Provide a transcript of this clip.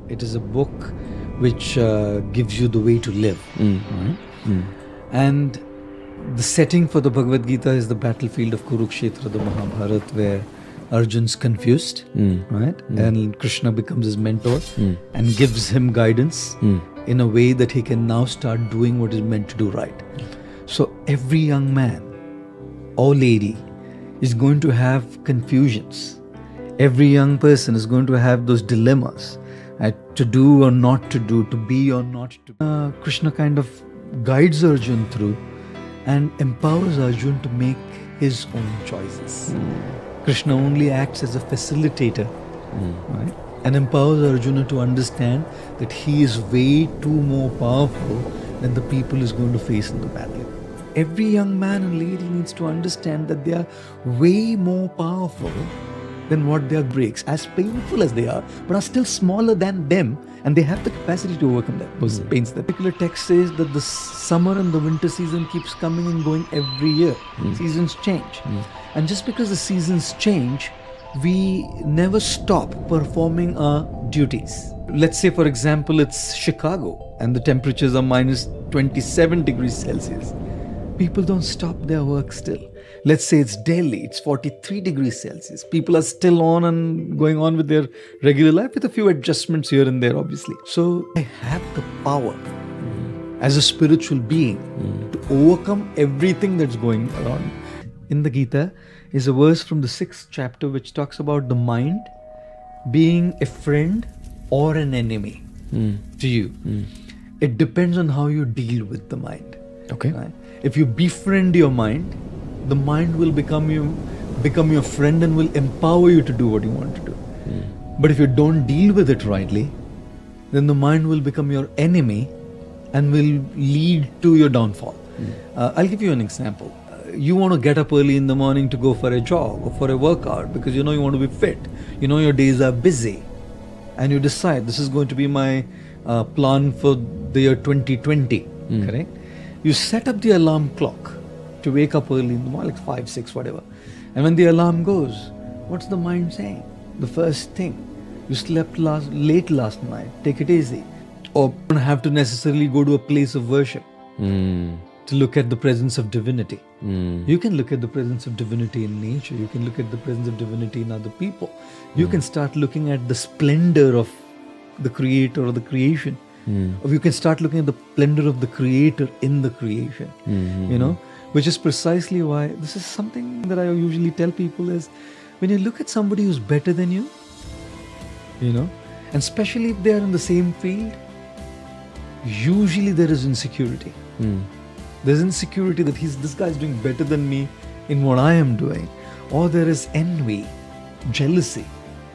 It is a book which gives you the way to live. Right? And the setting for the Bhagwat Geeta is the battlefield of Kurukshetra, the Mahabharata, where Arjun's confused, right? And Krishna becomes his mentor and gives him guidance in a way that he can now start doing what is meant to do right. So every young man or lady is going to have confusions. Every young person is going to have those dilemmas to do or not to do, to be or not to. Krishna kind of guides Arjun through and empowers Arjun to make his own choices. Krishna only acts as a facilitator, right? And empowers Arjuna to understand that he is way too more powerful than the people he's going to face in the battle. Every young man and lady needs to understand that they are way more powerful than what their breaks, as painful as they are, but are still smaller than them, and they have the capacity to overcome those pains. The particular text says that the summer and the winter season keeps coming and going every year. Seasons change. And just because the seasons change, we never stop performing our duties. Let's say, for example, it's Chicago and the temperatures are minus 27 degrees Celsius. People don't stop their work still. Let's say it's Delhi, it's 43 degrees Celsius. People are still on and going on with their regular life with a few adjustments here and there, obviously. So I have the power as a spiritual being to overcome everything that's going around. In the Gita is a verse from the 6th chapter which talks about the mind being a friend or an enemy to you. It depends on how you deal with the mind. Okay. Right? If you befriend your mind, the mind will become your friend and will empower you to do what you want to do. But if you don't deal with it rightly, then the mind will become your enemy and will lead to your downfall. I'll give you an example. You want to get up early in the morning to go for a jog or for a workout because you know you want to be fit. You know your days are busy. And you decide this is going to be my plan for the year 2020. Correct? You set up the alarm clock to wake up early in the morning, like 5, 6, whatever. And when the alarm goes, what's the mind saying? The first thing, you slept late last night, take it easy. Or you don't have to necessarily go to a place of worship to look at the presence of divinity. You can look at the presence of divinity in nature. You can look at the presence of divinity in other people. You can start looking at the splendor of the creator or the creation. Or you can start looking at the splendor of the creator in the creation. You know, which is precisely why this is something that I usually tell people is when you look at somebody who's better than you, you know, and especially if they are in the same field, usually there is insecurity. There's insecurity that this guy is doing better than me in what I am doing. Or there is envy, jealousy.